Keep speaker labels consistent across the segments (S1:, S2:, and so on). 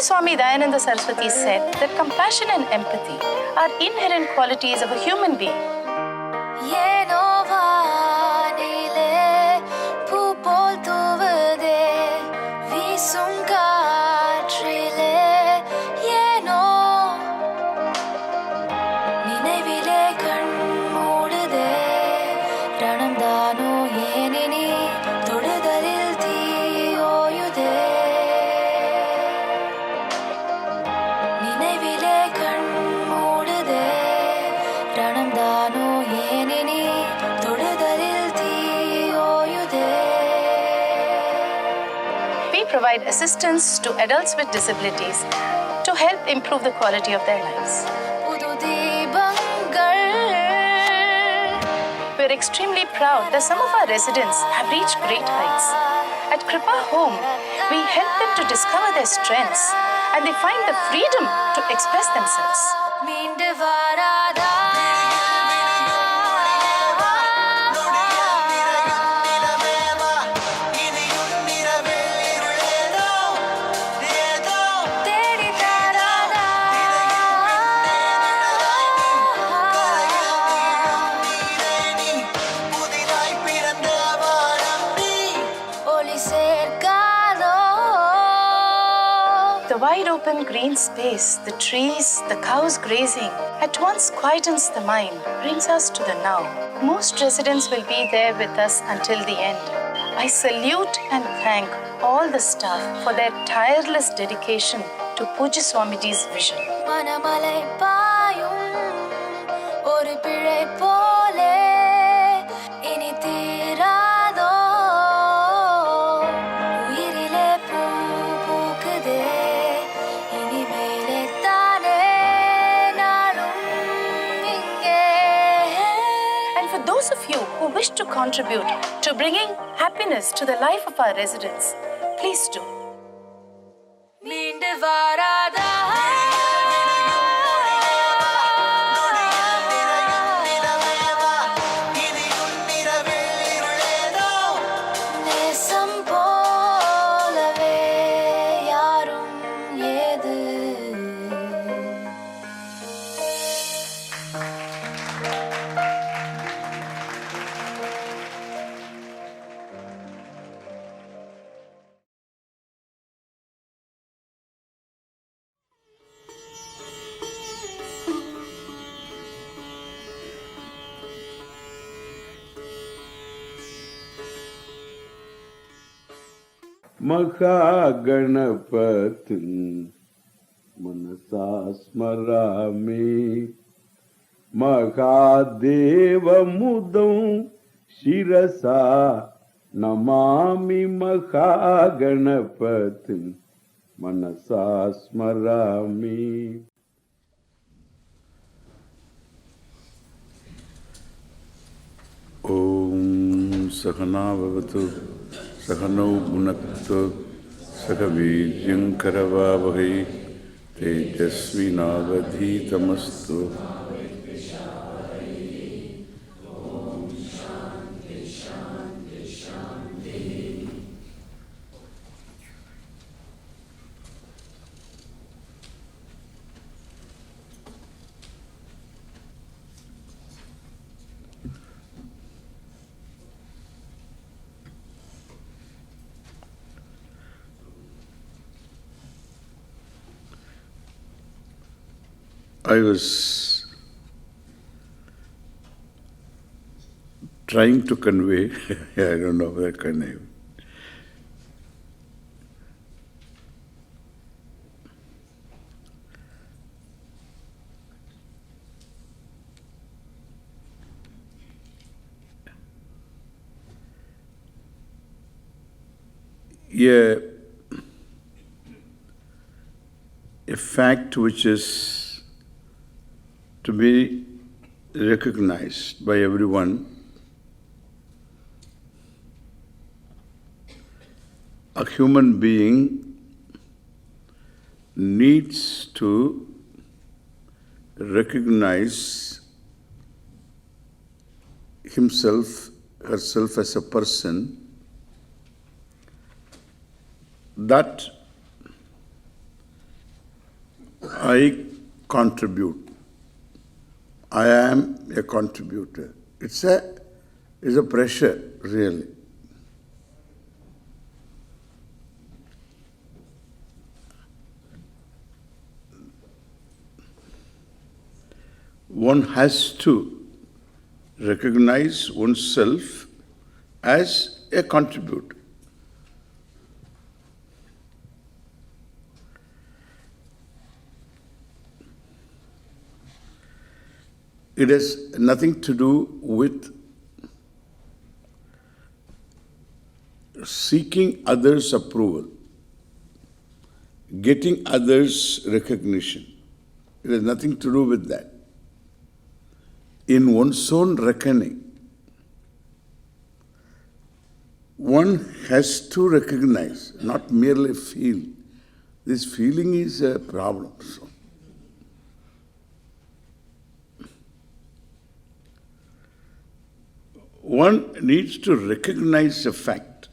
S1: Swami Dayananda Saraswati said that compassion and empathy are inherent qualities of a human being. Provide assistance to adults with disabilities to help improve the quality of their lives. We're extremely proud that some of our residents have reached great heights. At Krupa Home, we help them to discover their strengths and they find the freedom to express themselves. The wide open green space, the trees, the cows grazing, at once quietens the mind, brings us to the now. Most residents will be there with us until the end. I salute and thank all the staff for their tireless dedication to Pujya Swamiji's vision. Those of you who wish to contribute to bringing happiness to the life of our residents, please do.
S2: Mahaganapatin manasa smarami Mahadeva mudam shirasa namami Mahaganapatin manasa smarami. Om Sahana Bhavatu Sahano Bhunaktu Sakhavirjam Karavavahi Tejasvi Navadhitamastu. I was trying to convey, I don't know whether I can. A fact which is to be recognized by everyone. A human being needs to recognize himself, herself as a person that I contribute. I am a contributor. It's a pressure, really. One has to recognize oneself as a contributor. It has nothing to do with seeking others' approval, getting others' recognition. It has nothing to do with that. In one's own reckoning, one has to recognize, not merely feel. This feeling is a problem. One needs to recognize the fact,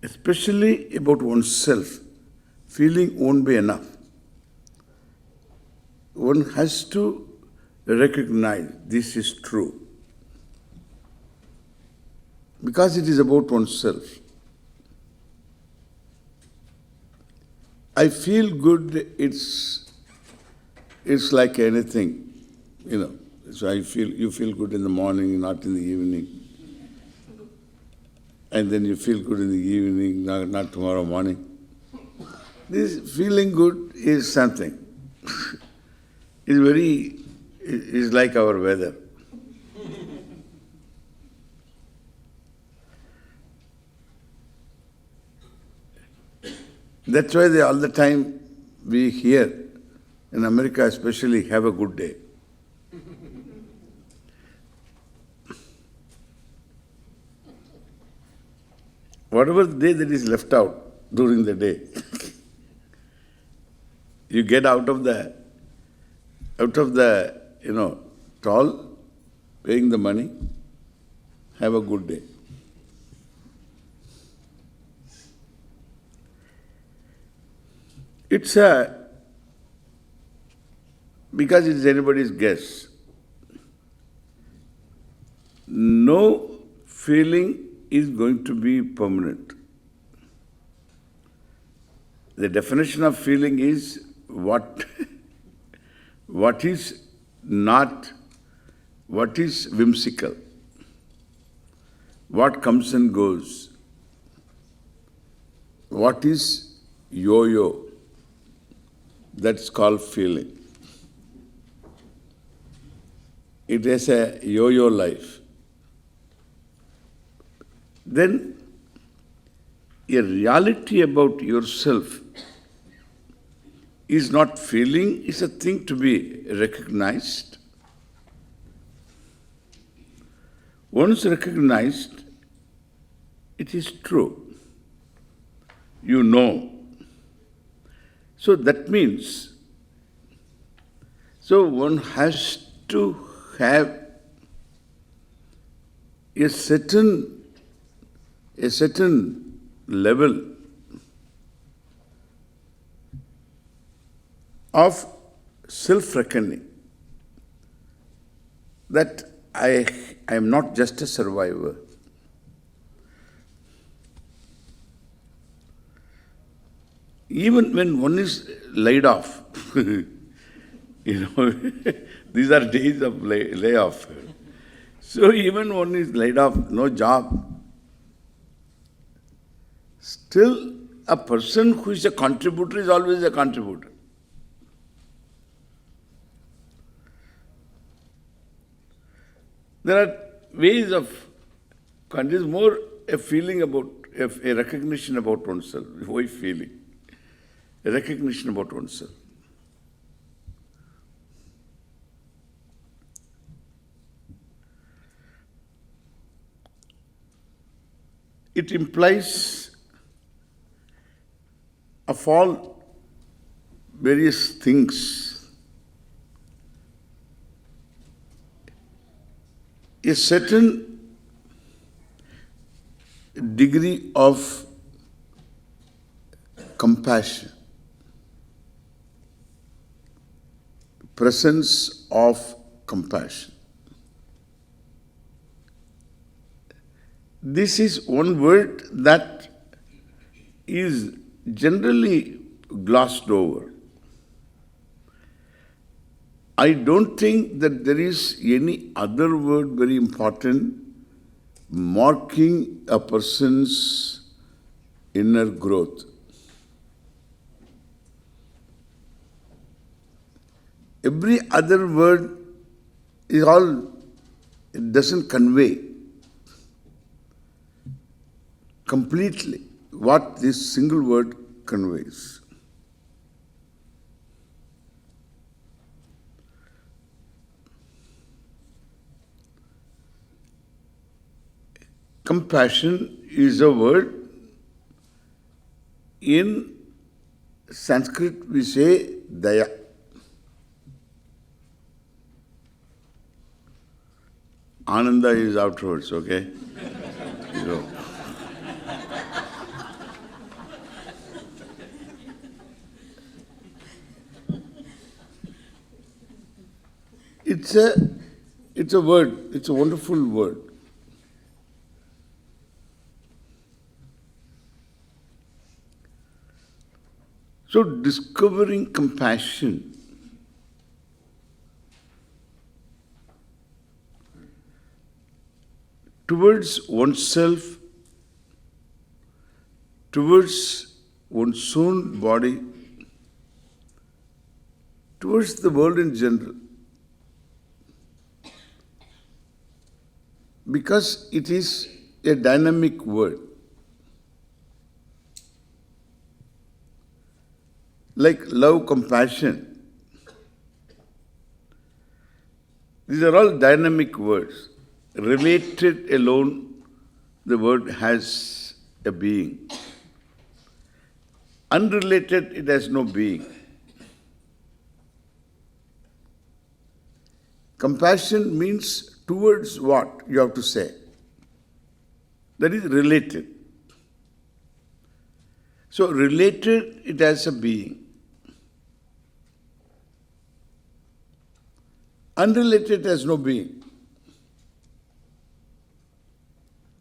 S2: especially about oneself. Feeling won't be enough. One has to recognize this is true. Because it is about oneself. I feel good, it's like anything, So you feel good in the morning, not in the evening. And then you feel good in the evening, not tomorrow morning. This feeling good is something. It's like our weather. That's why all the time we hear, in America especially, have a good day. Whatever day that is left out during the day, you get out of the toll, paying the money, have a good day. Because it is anybody's guess. No feeling is going to be permanent. The definition of feeling is what is whimsical, what comes and goes, what is yo-yo, that's called feeling. It is a yo-yo life. Then a reality about yourself is not feeling, it's a thing to be recognized. Once recognized, it is true. You know. So that means, one has to have a certain level of self-reckoning that I am not just a survivor. Even when one is laid off, these are days of layoff. So even one is laid off, no job, still a person who is a contributor is always a contributor. There are ways of, it is more a feeling about, a recognition about oneself, why feeling, a recognition about oneself. It implies of all various things, a certain degree of compassion, presence of compassion. This is one word that is generally glossed over. I don't think that there is any other word very important marking a person's inner growth. Every other word is all, it doesn't convey completely what this single word conveys. Compassion is a word. In Sanskrit we say daya. Ananda is afterwards, okay? So, it's a word, it's a wonderful word. So discovering compassion towards oneself, towards one's own body, towards the world in general. Because it is a dynamic word. Like love, compassion. These are all dynamic words. Related alone, the word has a being. Unrelated, it has no being. Compassion means towards what you have to say. That is related. So related, it has a being. Unrelated has no being.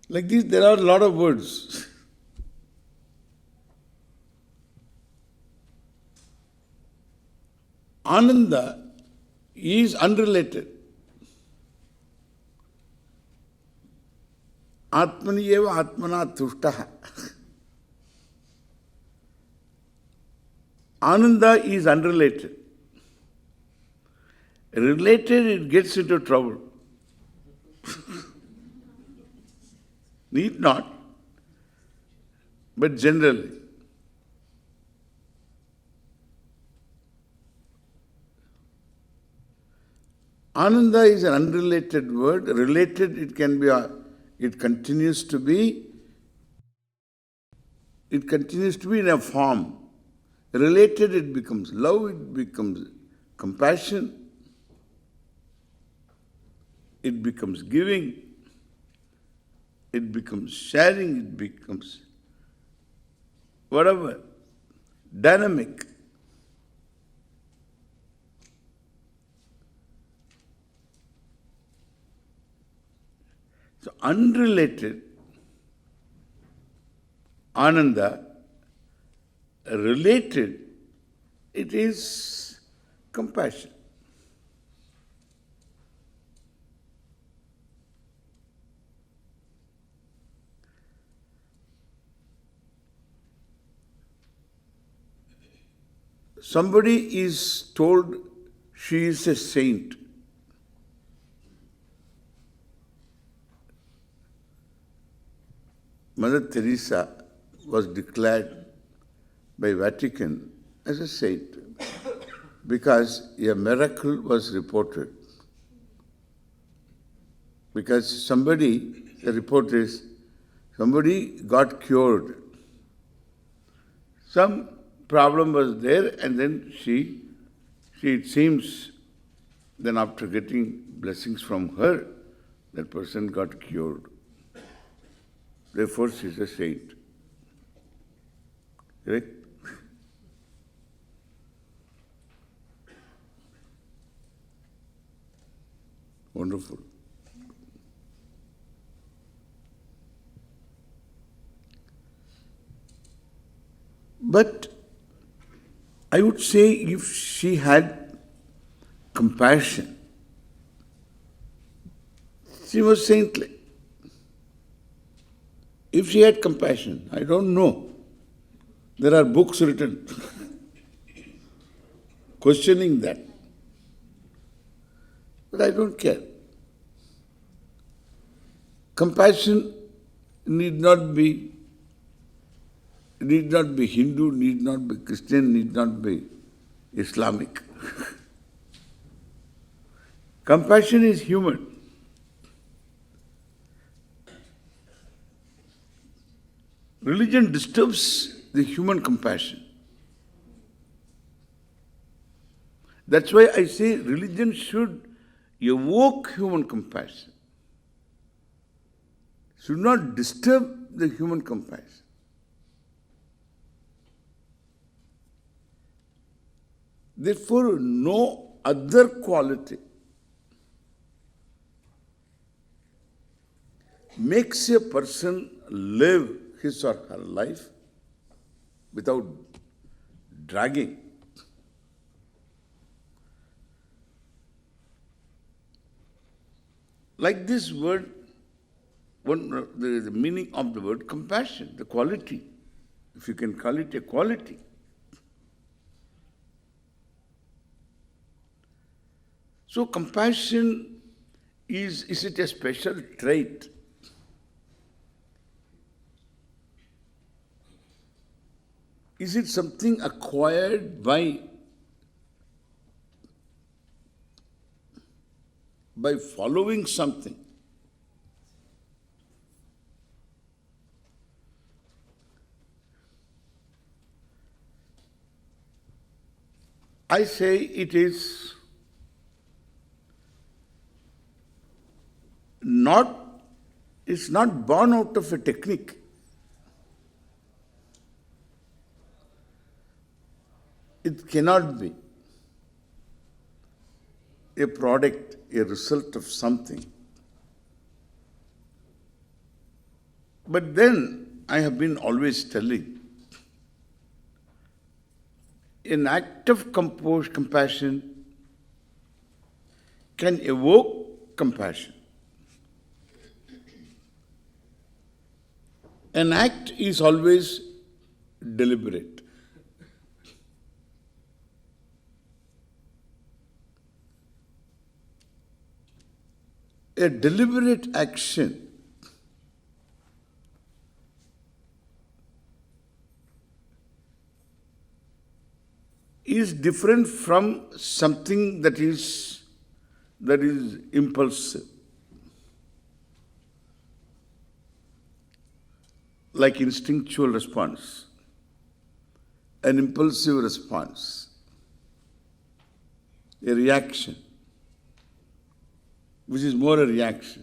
S2: Like this, there are a lot of words. Ananda is unrelated. Atmani eva atmana tushtaha. Ananda is unrelated. Related, it gets into trouble. Need not, but generally. Ananda is an unrelated word. Related, it can be, it continues to be in a form. Related, it becomes love, it becomes compassion, it becomes giving, it becomes sharing, it becomes whatever, dynamic. So unrelated, Ananda, related, it is compassion. Somebody is told she is a saint. Mother Teresa was declared by Vatican as a saint because a miracle was reported. Because the report is, somebody got cured. Some problem was there, and then she it seems, then after getting blessings from her, that person got cured. Therefore, she is a saint. Correct? Wonderful. But I would say if she had compassion, she was saintly. If she had compassion, I don't know. There are books written questioning that. But I don't care. Compassion need not be Hindu, need not be Christian, need not be Islamic. Compassion is human. Religion disturbs the human compassion. That's why I say religion should evoke human compassion. Should not disturb the human compassion. Therefore, no other quality makes a person live his or her life without dragging. Like this word, the meaning of the word compassion, the quality, if you can call it a quality. So compassion, is it a special trait? Is it something acquired by following something? I say it is it's not born out of a technique. It cannot be a product, a result of something. But then I have been always telling, an act of compassion can evoke compassion. An act is always deliberate. A deliberate action is different from something that is impulsive. Like instinctual response, an impulsive response, a reaction, which is more a reaction.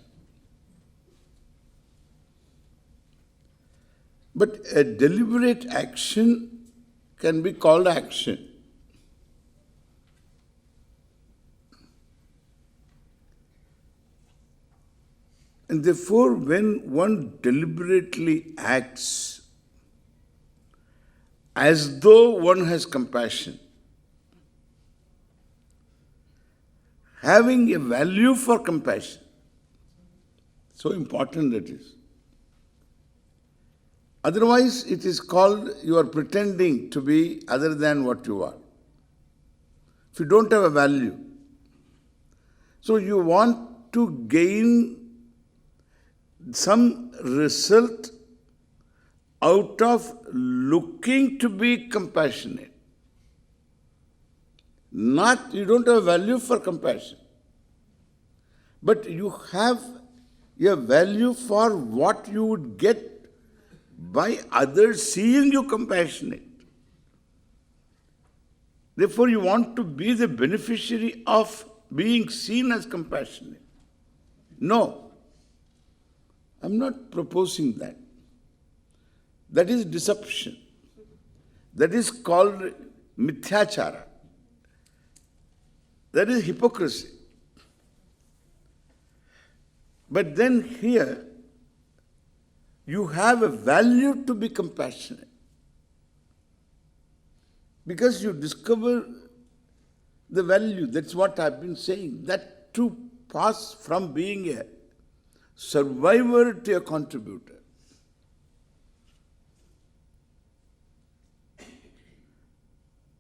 S2: But a deliberate action can be called action. And therefore, when one deliberately acts as though one has compassion, having a value for compassion, so important that is. Otherwise, it is called you are pretending to be other than what you are. If you don't have a value, so you want to gain some result out of looking to be compassionate. You don't have value for compassion, but you have a value for what you would get by others seeing you compassionate. Therefore, you want to be the beneficiary of being seen as compassionate. No. I'm not proposing that. That is deception. That is called mithyachara. That is hypocrisy. But then here, you have a value to be compassionate. Because you discover the value, that's what I've been saying, that to pass from being a survivor to a contributor.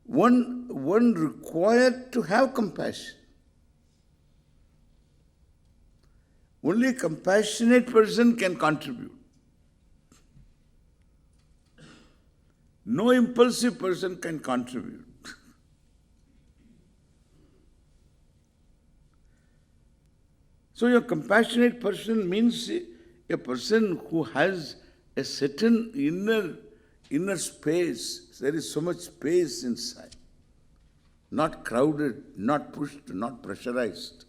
S2: One required to have compassion. Only a compassionate person can contribute. No impulsive person can contribute. So a compassionate person means a person who has a certain inner space. There is so much space inside. Not crowded, not pushed, not pressurized.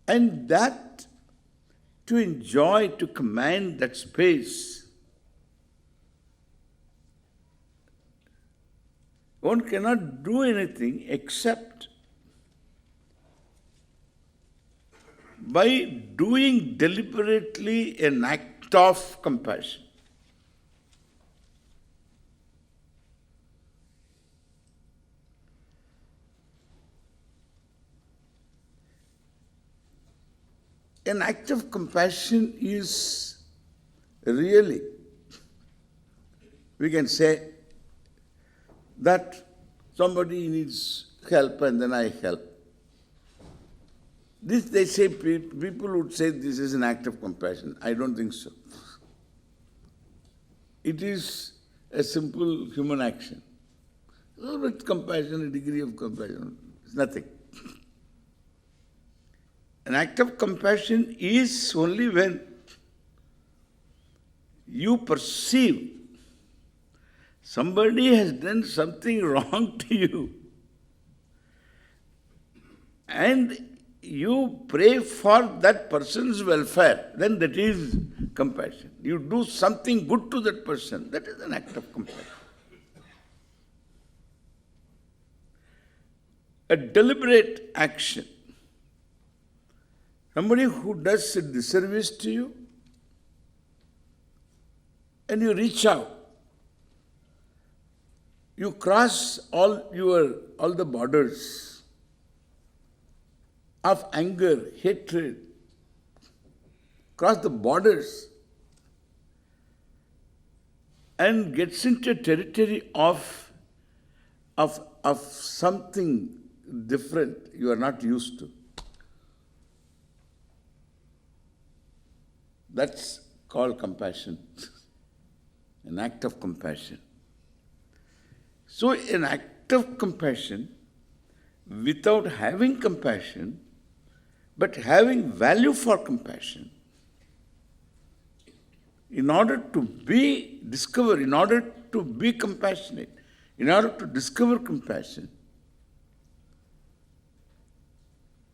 S2: And that, to enjoy, to command that space, one cannot do anything except by doing deliberately an act of compassion. An act of compassion is really, we can say that somebody needs help and then I help. This, they say, people would say this is an act of compassion. I don't think so. It is a simple human action. A little bit compassion, a degree of compassion, it's nothing. An act of compassion is only when you perceive somebody has done something wrong to you and you pray for that person's welfare, then that is compassion. You do something good to that person, that is an act of compassion. A deliberate action. Somebody who does a disservice to you, and you reach out. You cross all the borders of anger, hatred, cross the borders and gets into territory of something different you are not used to. That's called compassion, an act of compassion. So an act of compassion, without having compassion, but having value for compassion, in order to be discovered, in order to be compassionate, in order to discover compassion,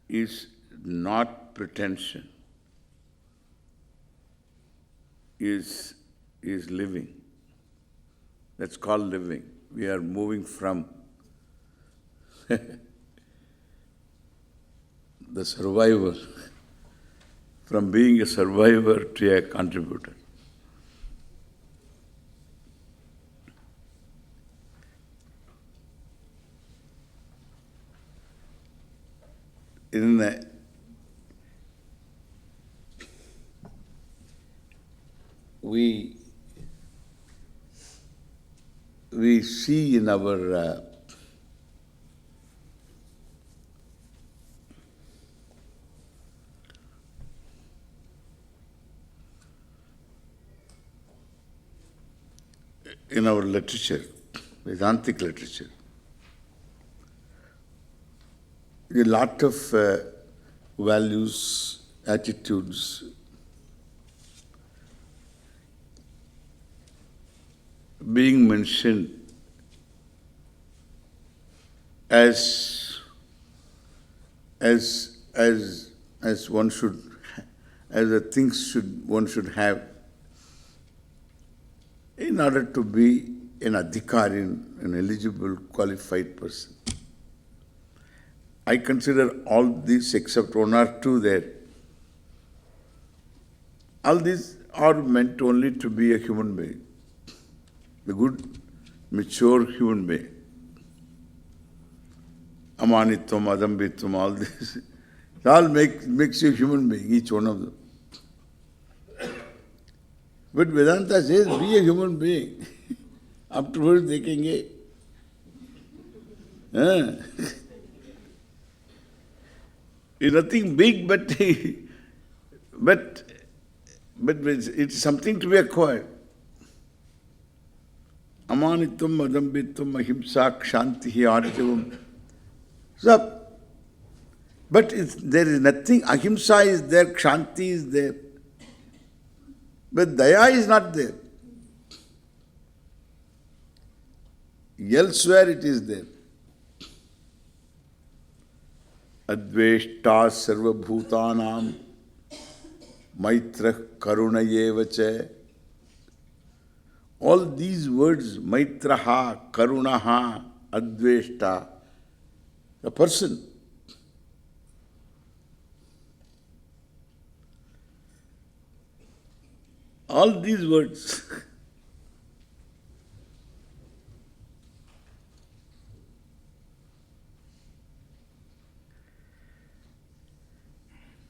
S2: is not pretension. Is living. That's called living. We are moving from the survivor, from being a survivor to a contributor. We see in our literature, Vedantic literature, a lot of values, attitudes, being mentioned as one should, as the things one should have in order to be an adhikari, an eligible, qualified person. I consider all these except one or two there. All these are meant only to be a human being, a good, mature human being. Amanitvam, adambitvam, all this, it all makes you a human being, each one of them. But Vedanta says, be a human being. Afterwards, they can get. It's nothing big, but it's something to be acquired. Amanitvam, adambitvam, ahimsa, kshantihi, arjavam. So, but there is nothing, ahimsa is there, kshanti is there. But daya is not there. Elsewhere it is there. Adveshta sarva bhutanam maitra karunayevacha. All these words, maitraha, karunaha, adveshta, a person. All these words.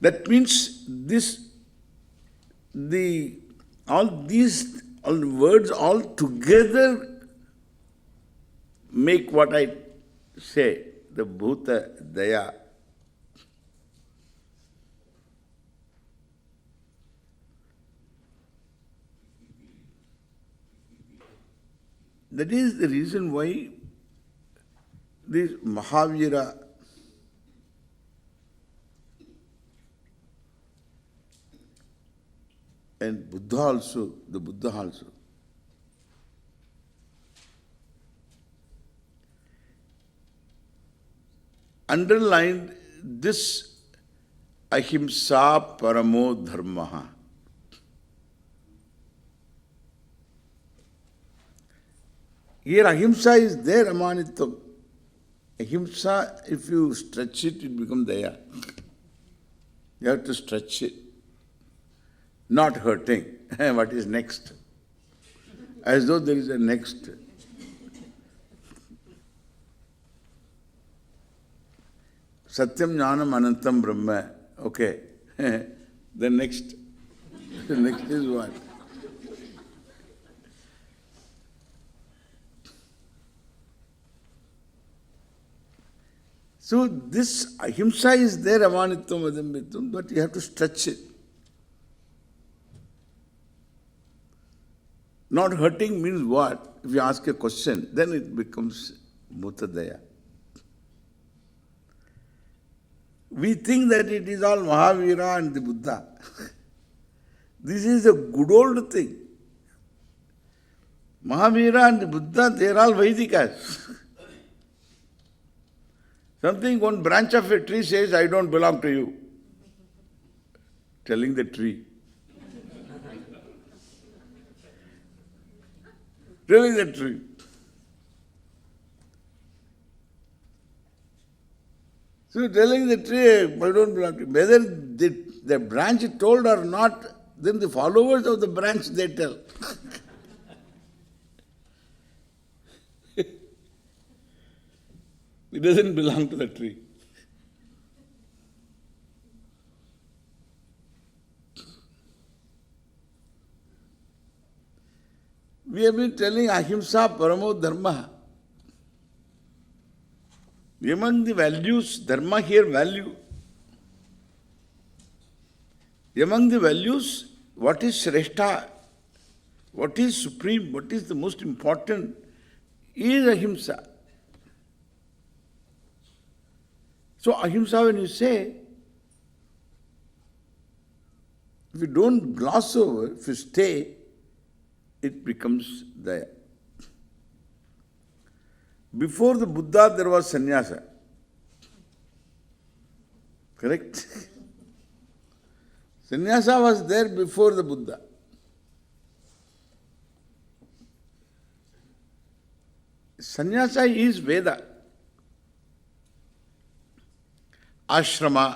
S2: That means all words all together make what I say, the bhuta daya. That is the reason why this Mahavira and Buddha also, the Buddha also, underlined this ahimsa paramo dharmaha. Here ahimsa is there, amanitvam. Ahimsa, if you stretch it, it becomes daya. You have to stretch it. Not hurting. What is next? As though there is a next. Satyam jnanam anantam brahma. Okay. The next. The next is what? So this ahimsa is there, amanitvam, adambitvam, but you have to stretch it. Not hurting means what? If you ask a question, then it becomes bhutadaya. We think that it is all Mahavira and the Buddha. This is a good old thing. Mahavira and the Buddha, they are all Vedikas. Something, one branch of a tree says, I don't belong to you. Telling the tree. Telling the tree. So telling the tree, I don't belong to you. Whether the branch told or not, then the followers of the branch, they tell. It doesn't belong to the tree. We have been telling ahimsa paramo dharma. Among the values, dharma here value. Among the values, what is shrestha, what is supreme, what is the most important is ahimsa. So ahimsa, when you say, if you don't gloss over, if you stay, it becomes daya. Before the Buddha, there was sannyasa. Correct? Sannyasa was there before the Buddha. Sannyasa is Veda. ashrama,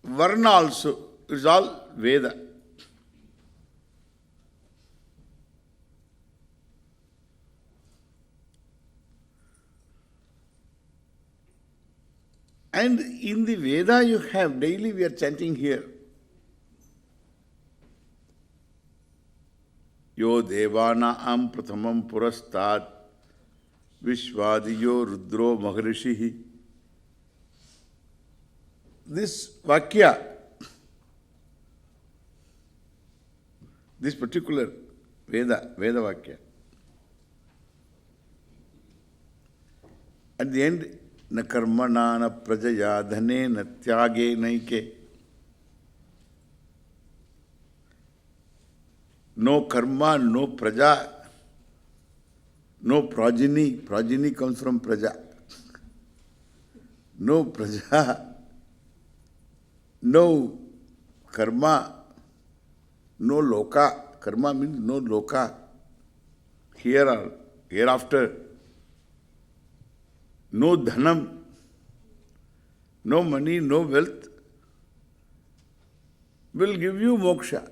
S2: varna also, is all Veda. And in the Veda you have, daily we are chanting here, Yo devana am prathamam purastat vishvadiyo rudro maharishihi. This vakya, this particular Veda vakya, at the end, na karmana na prajaya dhane na tyage naike. No karma, no praja, no progeny. Progeny comes from praja. No praja, no karma, no loka. Karma means no loka. Here or hereafter. No dhanam, no money, no wealth will give you moksha.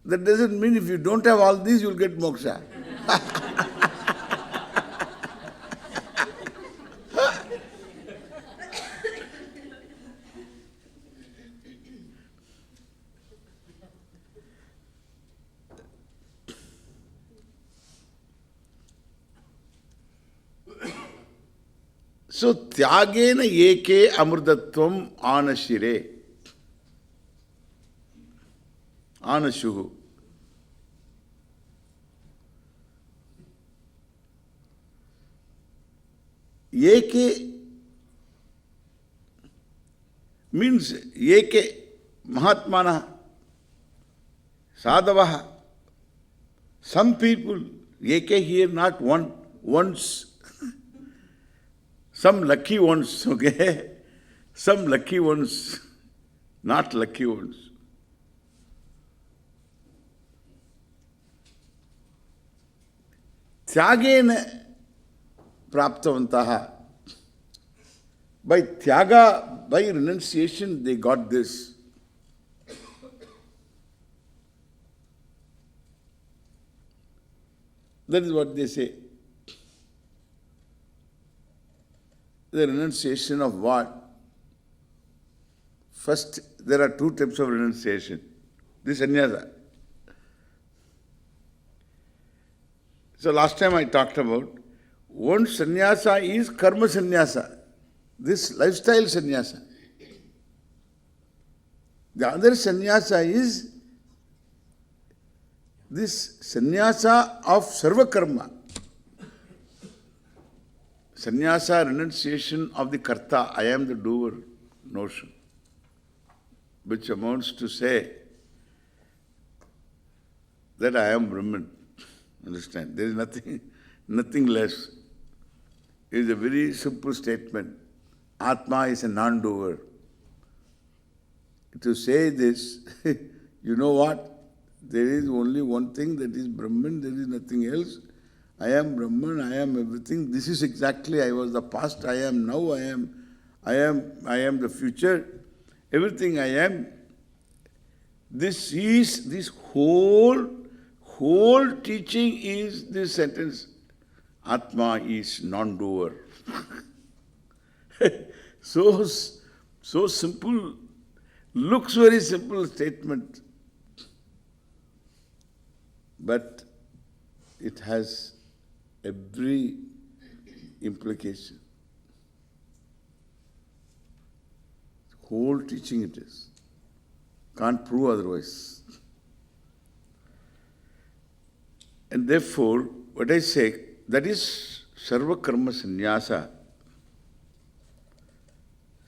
S2: That doesn't mean if you don't have all these, you will get moksha. So, tyagena eke amrutatvam anashire. Anashuhu. Eke means eke mahatmana sadhavaha. Some people, eke here not one, once. Some lucky ones, okay? Some lucky ones, not lucky ones. Tyagena praptavantaha. By tyaga, by renunciation, they got this. That is what they say. The renunciation of what? First, there are two types of renunciation. This sannyasa. So last time I talked about, one sannyasa is karma sannyasa. This lifestyle sannyasa. The other sannyasa is this sannyasa of sarva karma. Sannyasa, renunciation of the karta, I am the doer notion, which amounts to say that I am Brahman. Understand? There is nothing less. It is a very simple statement. Atma is a non-doer. To say this, you know what? There is only one thing, that is Brahman, there is nothing else. I am Brahman, I am everything. This is exactly, I was the past, I am now, I am the future. Everything I am. This whole teaching is this sentence. Atma is non-doer. So simple, looks very simple statement. But it has every implication. Whole teaching it is. Can't prove otherwise. And therefore, what I say, that is sarva karma sannyasa.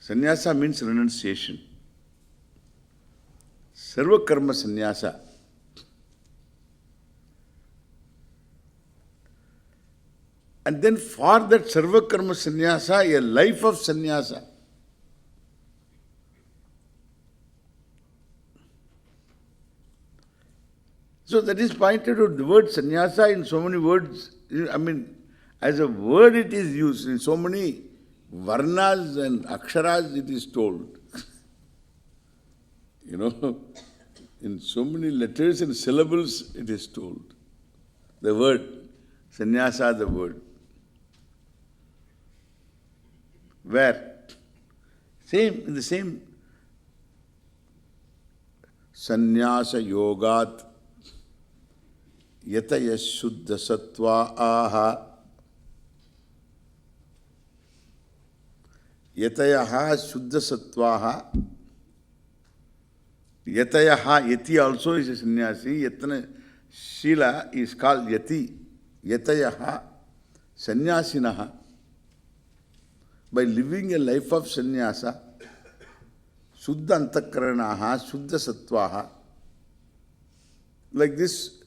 S2: Sannyasa means renunciation. Sarva karma sannyasa. And then for that sarva karma sannyasa, a life of sannyasa. So that is pointed out. The word sannyasa in so many words I mean, as a word it is used. In so many varnas and aksharas it is told. In so many letters and syllables it is told. The word, sannyasa, the word. Where? In the same. Sannyasa yogat yataya shuddha sattva aha yatayaha shuddha sattvaha yatayaha, yati also is a sannyasi. Yatana Shila is called yati. Yatayaha sannyasinaha. By living a life of sannyasa, Shuddha antakaranaha, Shuddha sattvaha. Like this,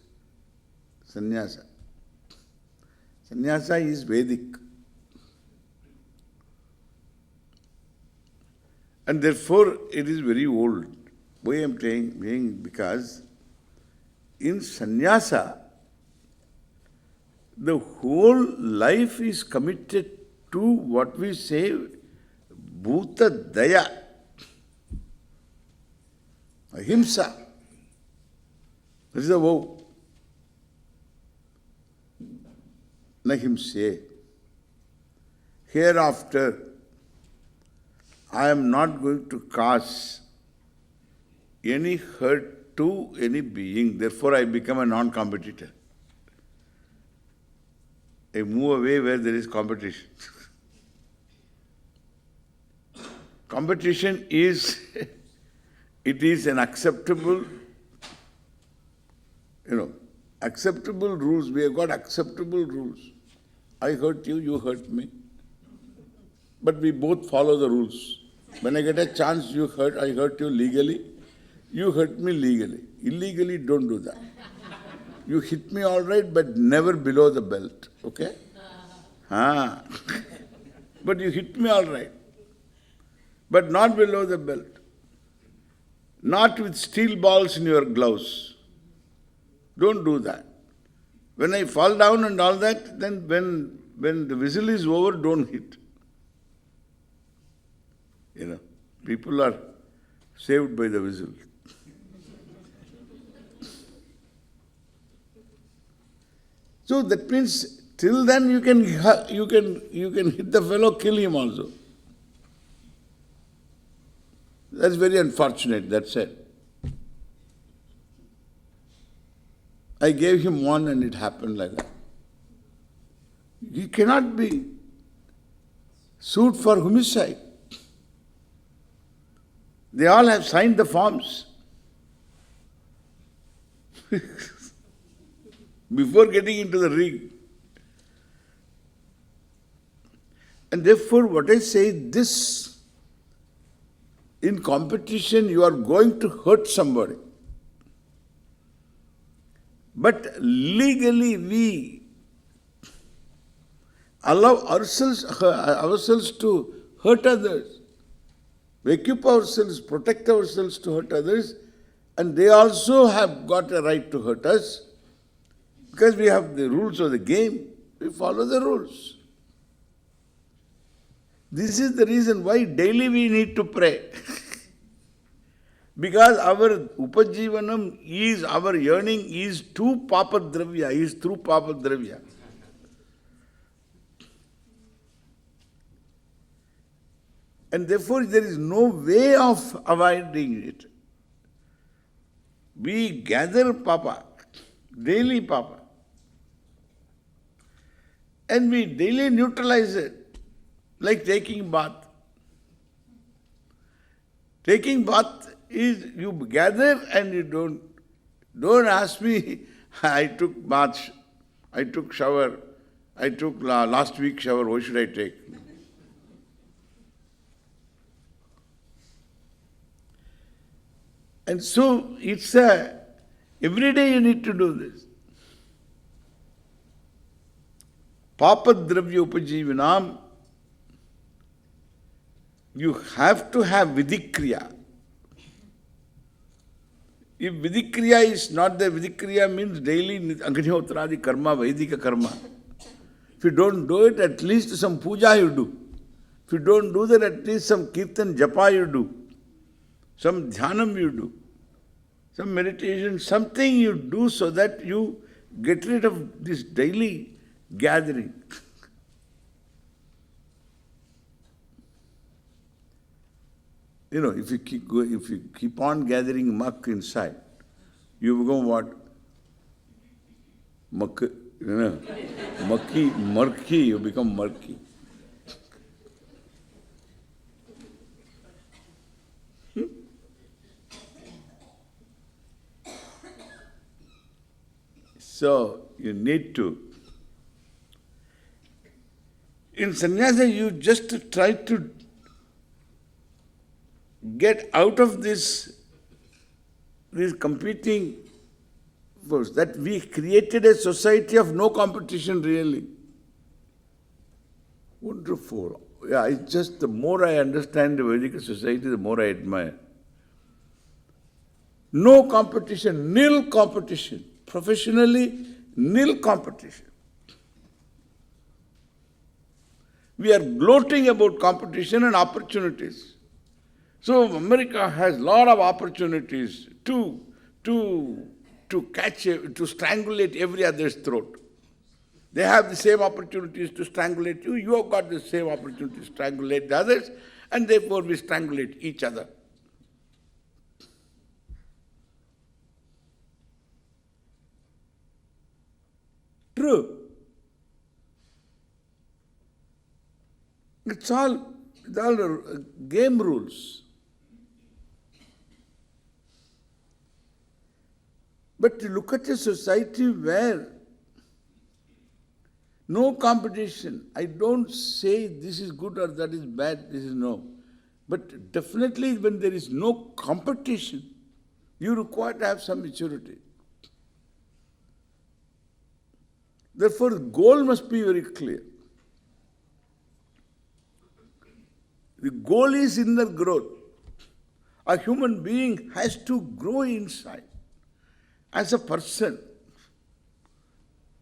S2: sannyasa. Sannyasa is Vedic. And therefore, it is very old. Why I am saying? Because in sannyasa, the whole life is committed to what we say, bhuta daya, ahimsa. This is a vow. Nahimse. Hereafter, I am not going to cause any hurt to any being. Therefore, I become a non-competitor. I move away where there is competition. Competition is, it is an acceptable, acceptable rules. We have got acceptable rules. I hurt you, you hurt me. But we both follow the rules. When I get a chance, I hurt you legally, you hurt me legally. Illegally, don't do that. You hit me all right, but never below the belt, okay? But you hit me all right, but not below the belt. Not with steel balls in your gloves. Don't do that. When I fall down and all that, then when the whistle is over, don't hit. People are saved by the whistle. So that means till then you can hit the fellow, kill him also. That's very unfortunate, that's it. I gave him one and it happened like that. He cannot be sued for homicide. They all have signed the forms. Before getting into the ring. And therefore, what I say, this, in competition, you are going to hurt somebody. But legally, we allow ourselves to hurt others. We equip ourselves, protect ourselves to hurt others, and they also have got a right to hurt us. Because we have the rules of the game, we follow the rules. This is the reason why daily we need to pray. Because our upajivanam is, our yearning is to papadravya, is through papadravya. And therefore there is no way of avoiding it. We gather papa, daily papa. And we daily neutralize it, like taking bath. Taking bath is you gather and you don't ask me, I took bath, I took shower, I took last week shower, why should I take? And so it's every day you need to do this. Papadravya upajivanam, you have to have vidikriya. If vidikriya is not there, vidikriya means daily agnihotradi karma, Vedika karma. If you don't do it, at least some puja you do. If you don't do that, at least some kirtan japa you do. Some dhyanam you do. Some meditation, something you do so that you get rid of this daily gathering. If you keep on gathering muck inside, you become what? Muck, murky, you become murky. So, you need to. In sannyasa, you just try to get out of this competing force. That we created a society of no competition, really. Wonderful. Yeah, it's just the more I understand the Vedic society, the more I admire. No competition, nil competition. Professionally, nil competition. We are gloating about competition and opportunities. So America has a lot of opportunities to strangulate every other's throat. They have the same opportunities to strangulate you. You have got the same opportunity to strangulate the others, and therefore we strangulate each other. True. It's all game rules. But you look at a society where no competition. I don't say this is good or that is bad, this is no. But definitely when there is no competition, you require to have some maturity. Therefore, the goal must be very clear. The goal is inner growth. A human being has to grow inside as a person.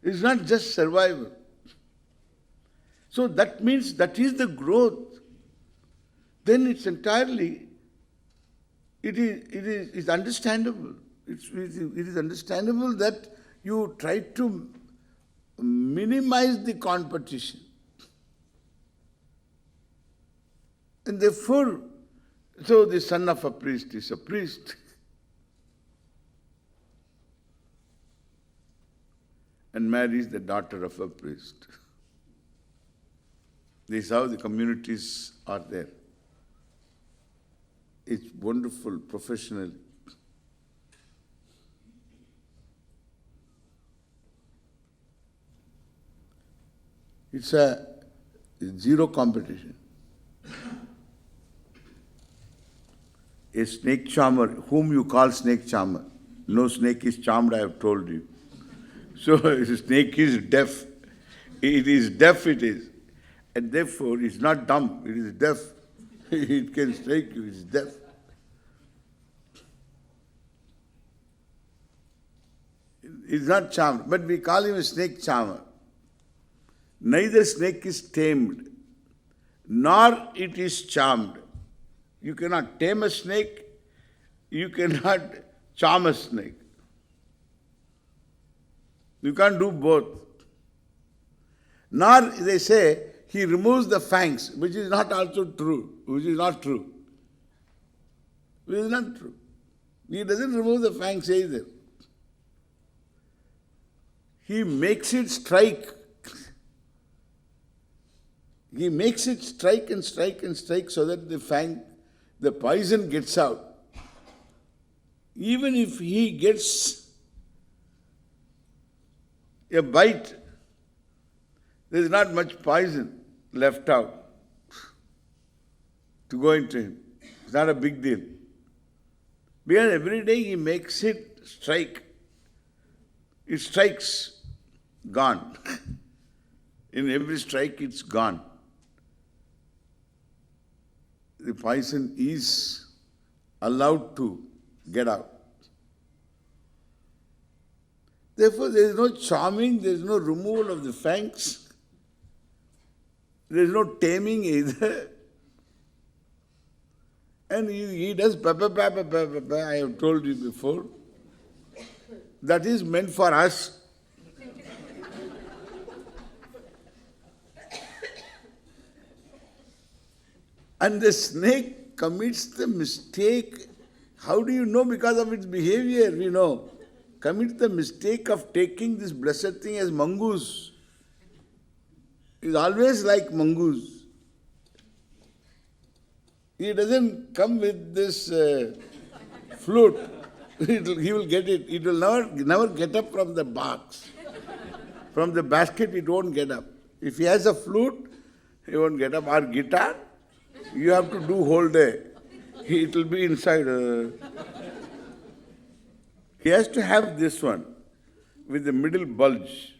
S2: It's not just survival. So that means that is the growth. Then it's entirely, it is understandable. It is understandable that you try to minimize the competition. And therefore, so the son of a priest is a priest. And marries the daughter of a priest. This is how the communities are there. It's wonderful professionally. It's a zero competition. A snake charmer, whom you call snake charmer. No snake is charmed, I have told you. So a snake is deaf. It is deaf, it is. And therefore it's not dumb, it is deaf. It can strike you, it's deaf. It's not charmed, but we call him a snake charmer. Neither snake is tamed, nor it is charmed. You cannot tame a snake, you cannot charm a snake. You can't do both. Nor, they say, he removes the fangs, which is not also true, which is not true. Which is not true. He doesn't remove the fangs either. He makes it strike. He makes it strike and strike and strike so that the poison gets out. Even if he gets a bite, there is not much poison left out to go into him. It's not a big deal. Because every day he makes it strike. It strikes, gone. In every strike it's gone. The poison is allowed to get out. Therefore, there is no charming, there is no removal of the fangs. There is no taming either. And he does papa, papa, papa, papa, I have told you before. That is meant for us. And the snake commits the mistake. How do you know? Because of its behavior, we know. Commits the mistake of taking this blessed thing as mongoose. It's always like mongoose. He doesn't come with this flute. He will get it. It will never get up from the box. From the basket, it won't get up. If he has a flute, he won't get up. Or guitar, you have to do whole day. It will be inside. He has to have this one with the middle bulge.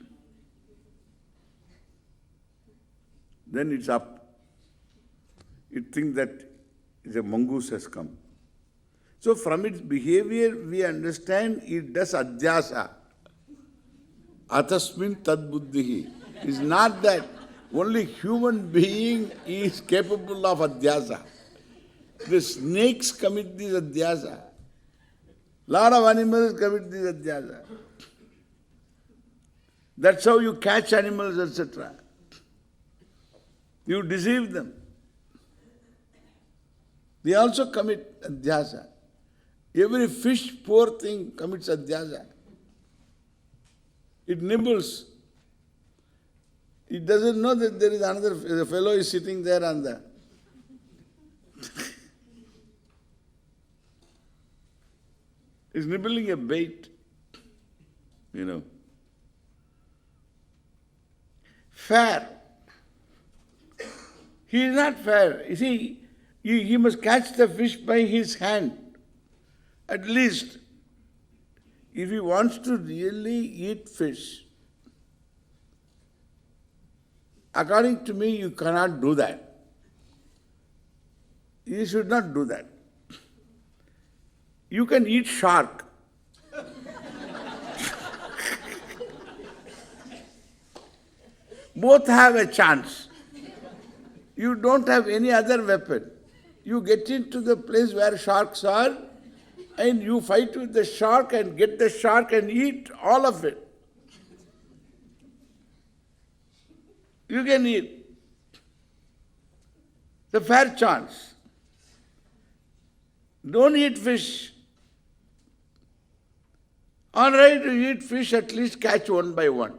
S2: Then it's up. You think that a mongoose has come. So from its behavior, we understand it does adhyasa. Atasmin tad buddhihi. It's not that only human being is capable of adhyasa. The snakes commit this adhyasa. Lot of animals commit this adhyasa. That's how you catch animals, etc. You deceive them. They also commit adhyasa. Every fish, poor thing, commits adhyasa. It nibbles. It doesn't know that there is another fellow is sitting there on the... He's nibbling a bait, Fair. He is not fair. You see, he must catch the fish by his hand. At least, if he wants to really eat fish, according to me, you cannot do that. You should not do that. You can eat shark. Both have a chance. You don't have any other weapon. You get into the place where sharks are and you fight with the shark and get the shark and eat all of it. You can eat. The fair chance. Don't eat fish. All right, you eat fish, at least catch one by one.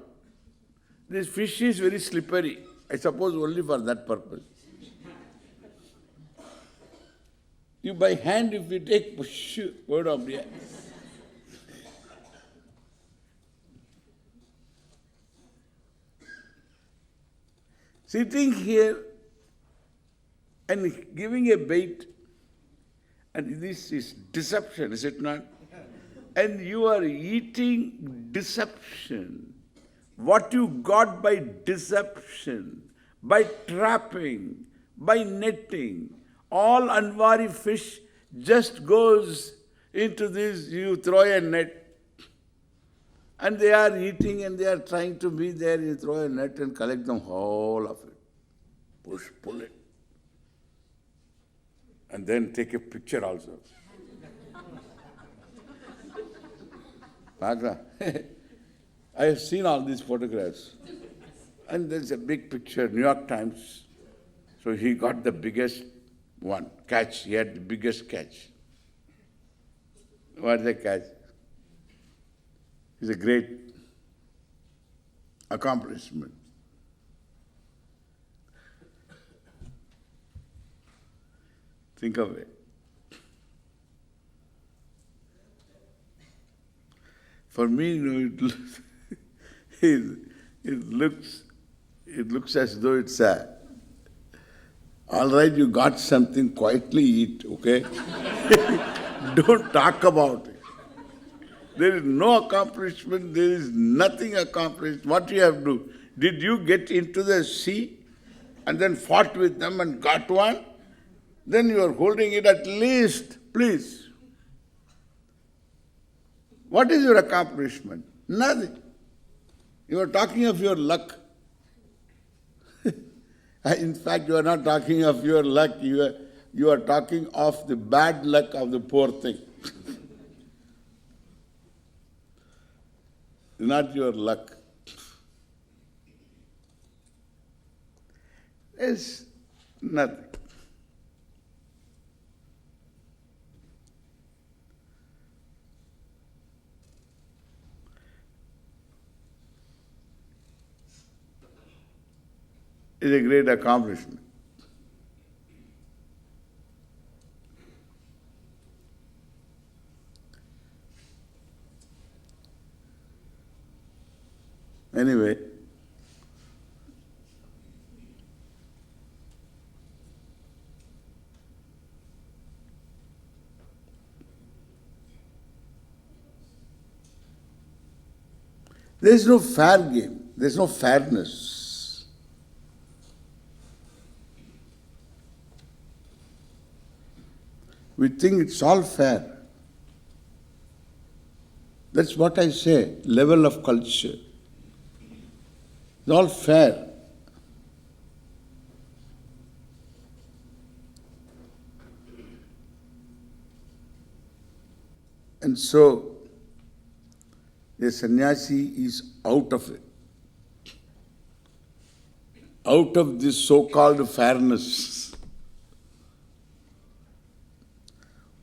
S2: This fish is very slippery. I suppose only for that purpose. You by hand, if you take push, word of the sitting here and giving a bait, and this is deception, is it not? And you are eating deception. What you got by deception, by trapping, by netting, all unwary fish just goes into this, you throw a net. And they are eating and they are trying to be there, you throw a net and collect them, all of it. Push, pull it. And then take a picture also. I have seen all these photographs. And there's a big picture, New York Times. So he got the biggest one, catch. He had the biggest catch. What is the catch? It's a great accomplishment. Think of it. For me, it looks as though it's all right, you got something, quietly eat, okay? Don't talk about it. There is no accomplishment, there is nothing accomplished. What you have to do? Did you get into the sea and then fought with them and got one? Then you are holding it at least, please. What is your accomplishment? Nothing. You are talking of your luck. In fact, you are not talking of your luck, you are talking of the bad luck of the poor thing. Not your luck. It's nothing. It's a great accomplishment. Anyway, there is no fair game, there is no fairness. We think it's all fair. That's what I say, level of culture. It's all fair. And so, the sannyasi is out of it. Out of this so-called fairness.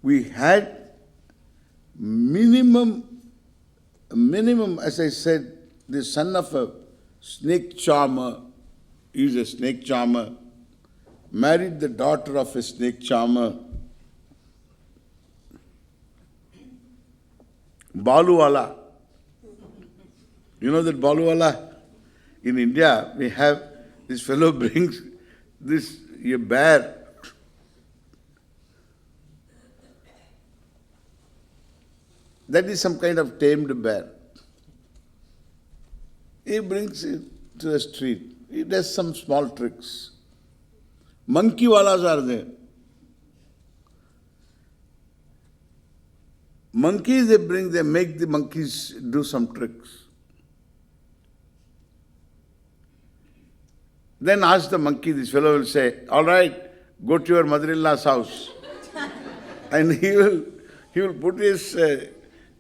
S2: We had minimum, as I said, the son of a snake charmer is a snake charmer, married the daughter of a snake charmer. Baluwala. You know that Baluwala? In India, we have, this fellow brings a bear. That is some kind of tamed bear. He brings it to the street. He does some small tricks. Monkey walas are there. Monkeys they make the monkeys do some tricks. Then ask the monkey, this fellow will say, all right, go to your mother-in-law's house. And he will put his,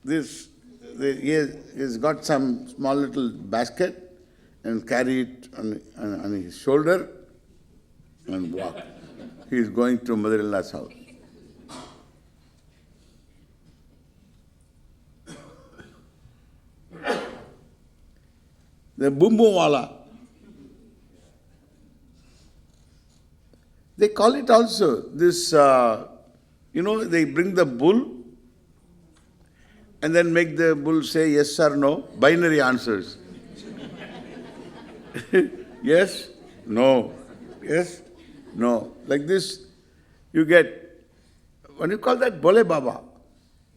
S2: he has got some small little basket and carry it on his shoulder and walk. He is going to mother-in-law's house. The bumbu wala. They call it also this, they bring the bull and then make the bull say yes or no, binary answers. Yes, no, yes, no. Like this, you get, what do you call that? Bole Baba.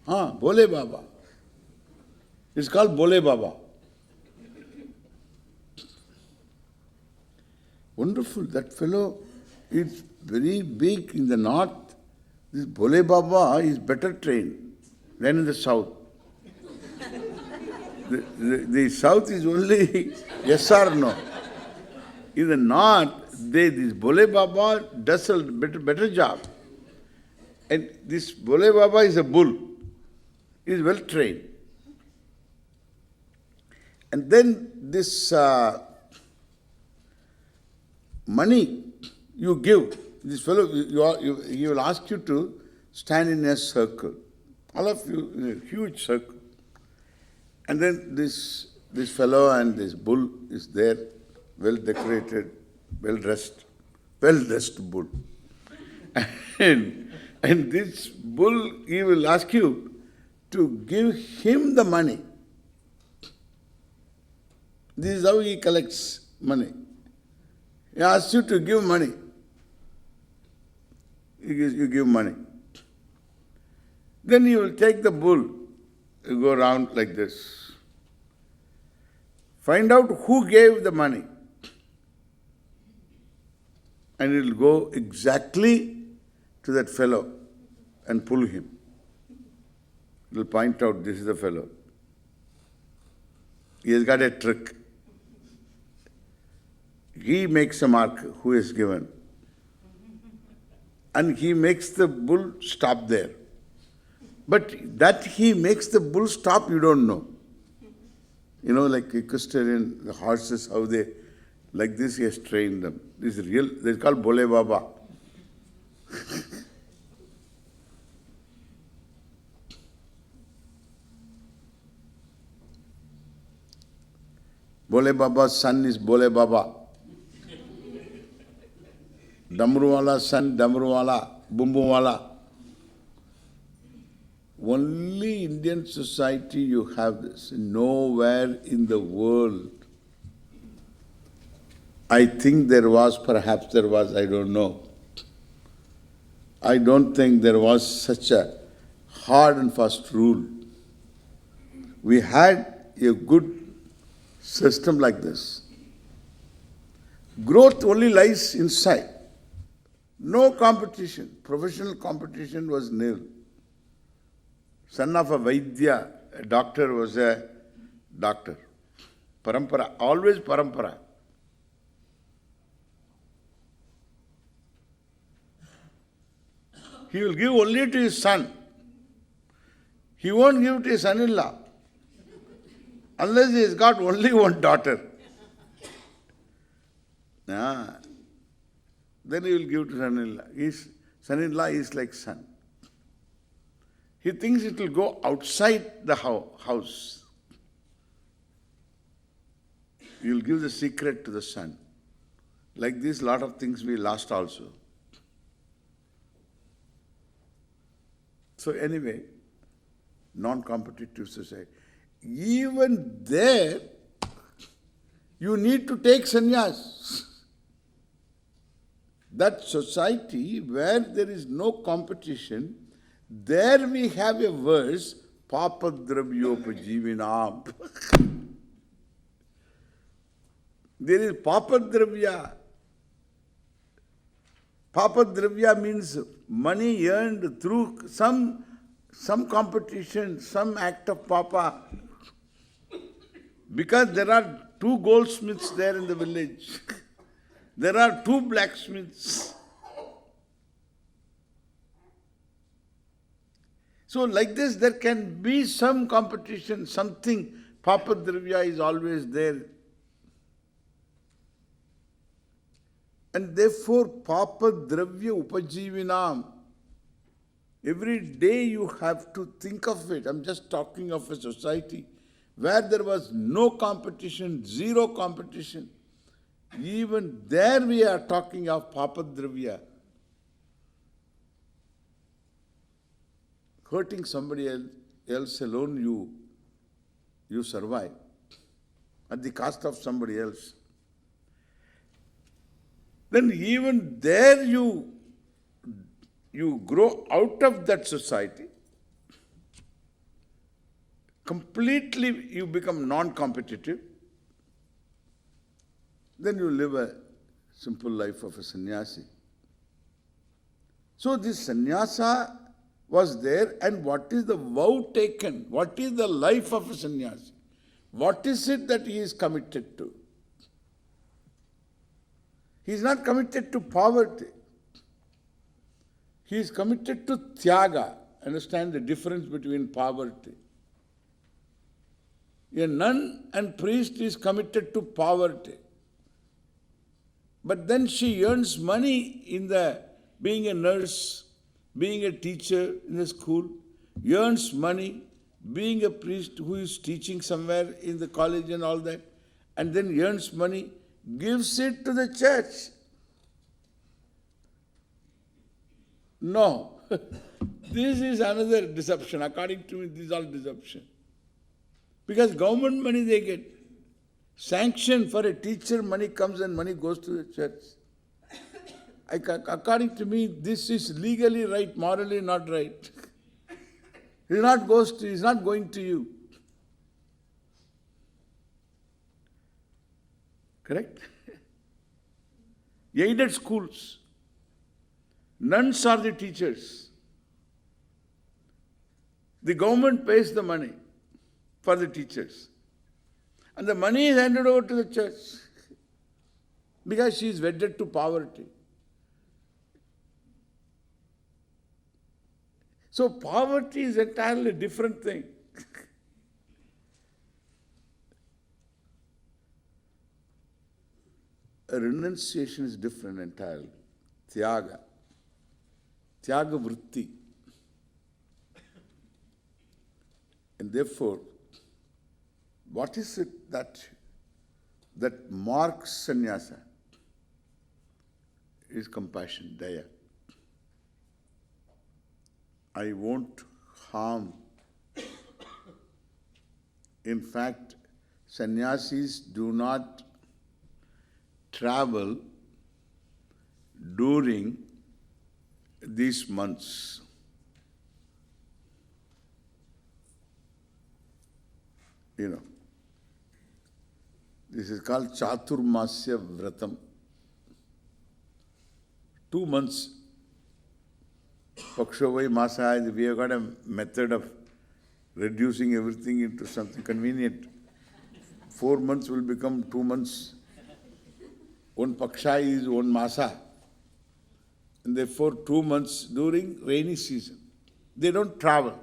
S2: Bole Baba. It's called Bole Baba. Wonderful. That fellow is very big in the north. This Bole Baba is better trained than in the south. The south is only yes or no. In the north, this Bole Baba does a better job. And this Bole Baba is a bull. He is well trained. And then this money you give, this fellow, he will ask you to stand in a circle. All of you in a huge circle. And then this fellow and this bull is there, well decorated, well dressed bull. And this bull, he will ask you to give him the money. This is how he collects money. He asks you to give money. You give money. Then he will take the bull, you go around like this. Find out who gave the money. And he will go exactly to that fellow and pull him. He will point out, this is the fellow. He has got a trick. he makes a mark who is given. And he makes the bull stop there. But that he makes the bull stop, you don't know. You know, like equestrian, the horses, how they, like this he has trained them. This is real, they call Bole Baba. Bole Baba's son is Bole Baba. Damruwala's son, Damruwala, Bumbuwala. Only Indian society you have this. Nowhere in the world. I think there was, perhaps there was, I don't know. I don't think there was such a hard and fast rule. We had a good system like this. Growth only lies inside. No competition. Professional competition was nil. Son of a Vidya, a doctor, was a doctor. Parampara, always parampara. He will give only to his son. He won't give to his son-in-law. Unless he has got only one daughter. Then he will give to son-in-law. His son-in-law is like son. He thinks it will go outside the house. He will give the secret to the son. Like this, lot of things we lost also. So anyway, non-competitive society. Even there, you need to take sannyas. That society where there is no competition, there we have a verse, papadravyopajivinam. There is papadravya. Papadravya means money earned through some competition, some act of papa. Because there are 2 goldsmiths there in the village. There are 2 blacksmiths. So like this, there can be some competition, something. Papadravya is always there. And therefore, papadravya upajivinam. Every day you have to think of it. I'm just talking of a society where there was no competition, zero competition. Even there we are talking of papadravya. Hurting somebody else alone, you survive at the cost of somebody else. Then even there you grow out of that society. Completely you become non-competitive. Then you live a simple life of a sannyasi. So this sannyasa was there, and what is the vow taken? What is the life of a sannyasi? What is it that he is committed to? He is not committed to poverty. He is committed to tyaga. Understand the difference between poverty. A nun and priest is committed to poverty. But then she earns money in being a nurse, being a teacher in a school, earns money, being a priest who is teaching somewhere in the college and all that, and then earns money, gives it to the church. No. This is another deception. According to me, this is all deception. Because government money they get. Sanction for a teacher, money comes and money goes to the church. According to me, this is legally right, morally not right. It not going to you. Correct? Aided schools. Nuns are the teachers. The government pays the money for the teachers. And the money is handed over to the church. because she is wedded to poverty. So poverty is entirely different thing. A renunciation is different entirely. Tyaga. Tyaga vritti. And therefore, what is it that marks sannyasa? Is compassion, daya. I won't harm. In fact, sannyasis do not travel during these months. This is called Chaturmasya Vratam. 2 months. Pakshavai Masaya, we have got a method of reducing everything into something convenient. 4 months will become 2 months. One Paksha is one Masa. And therefore 2 months during rainy season. They don't travel.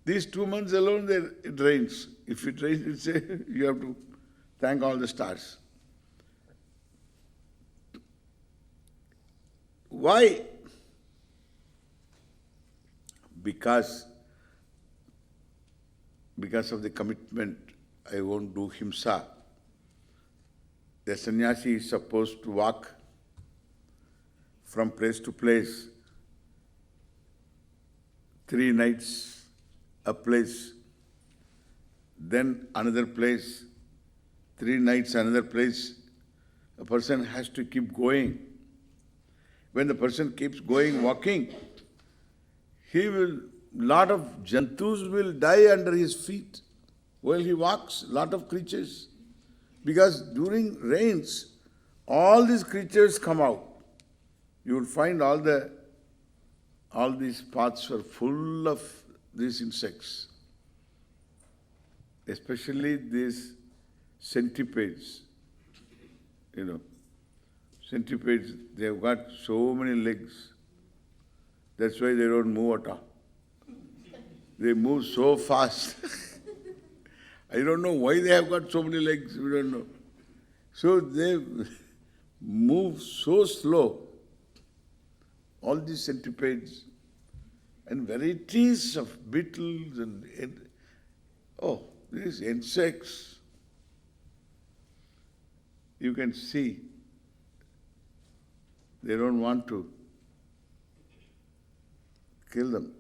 S2: These 2 months alone, it rains. If it rains, you have to thank all the stars. Why? Because of the commitment, I won't do himsa. The sannyasi is supposed to walk from place to place, 3 nights a place, then another place, 3 nights another place. A person has to keep going. When the person keeps going, walking, lot of jantus will die under his feet while he walks, lot of creatures. Because during rains, all these creatures come out. You will find all these paths are full of these insects. Especially these centipedes. Centipedes, they have got so many legs. That's why they don't move at all. They move so fast. I don't know why they have got so many legs, we don't know. So they move so slow. All these centipedes and varieties of beetles and these insects. You can see they don't want to kill them.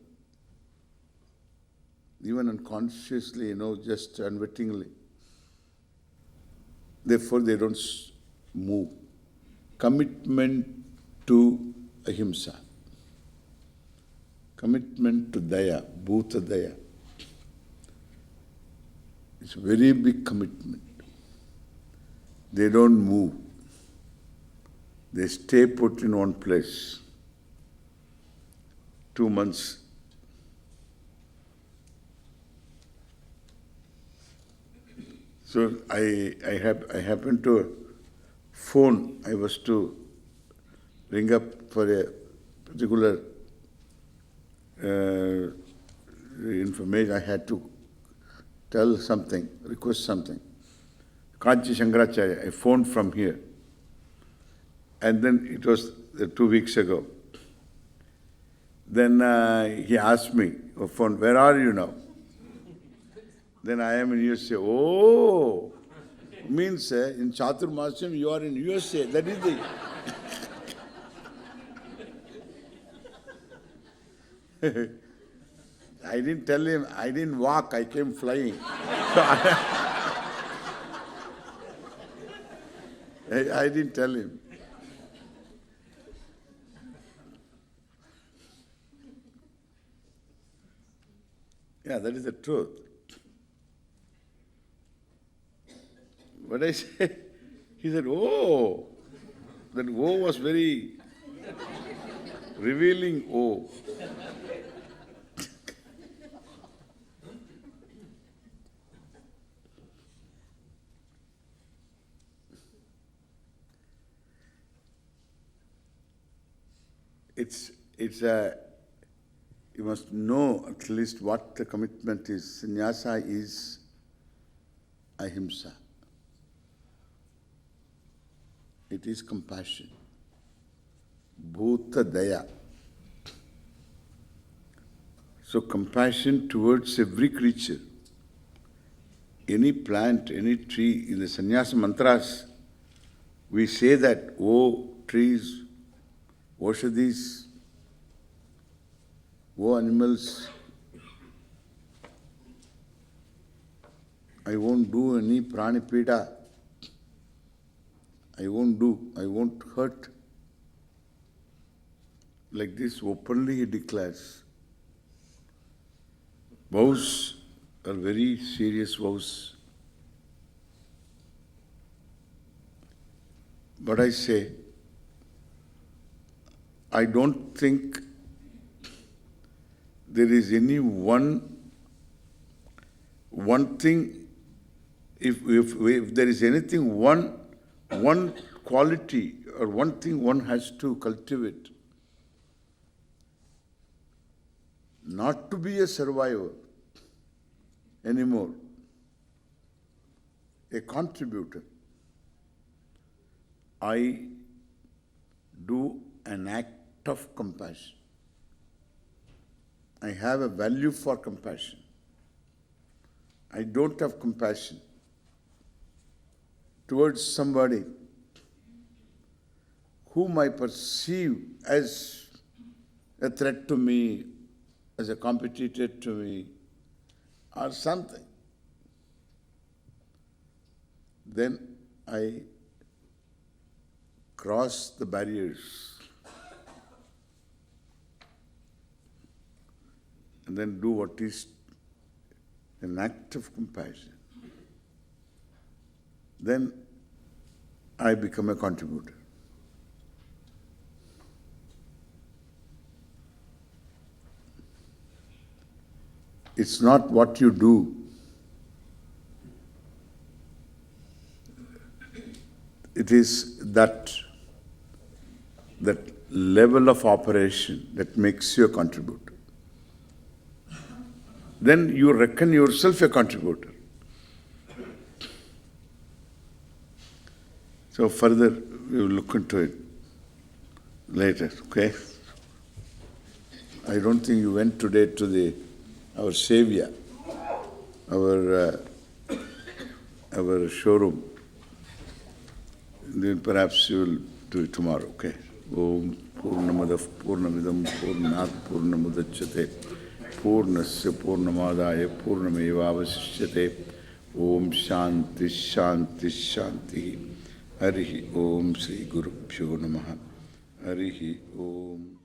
S2: Even unconsciously, just unwittingly. Therefore, they don't move. Commitment to ahimsa. Commitment to daya, bhuta daya. It's a very big commitment. They don't move. They stay put in one place. 2 months. So I happened to phone. I was to ring up for a particular information. I had to tell something, request something. Kanchi Shankaracharya, I phoned from here. And then it was 2 weeks ago. Then he asked me, phone, where are you now? Then I am in USA. Oh, means in Chaturmasam you are in USA. That is the... I didn't tell him, I didn't walk, I came flying. I didn't tell him. Yeah, that is the truth. But I said, he said, oh, that oh was very revealing oh. it's a, you must know at least what the commitment is. Sannyasa is ahimsa. It is compassion. Bhuta daya. So compassion towards every creature, any plant, any tree. In the sannyasa mantras, we say that, oh trees, oshadis, oh animals, I won't do any pranipida. I won't hurt. Like this openly he declares. Vows are very serious vows. But I say, I don't think there is any one thing, if there is anything, one quality or one thing one has to cultivate, not to be a survivor anymore, a contributor. I do an act of compassion. I have a value for compassion. I don't have compassion towards somebody whom I perceive as a threat to me, as a competitor to me, or something. Then I cross the barriers and then do what is an act of compassion. Then I become a contributor. It's not what you do. It is that level of operation that makes you a contributor. Then you reckon yourself a contributor. So further we will look into it later, okay? I don't think you went today to our Seva, our showroom. Then perhaps you will do it tomorrow, okay? Om Purnamadav Purnamidam Purnat Purnamudachyate Purnasya Purnamadaya Purnameva Avasishyate Om Shanti Shanti Shanti Harihi Om Sri Gurubhyo Namaha Harihi Om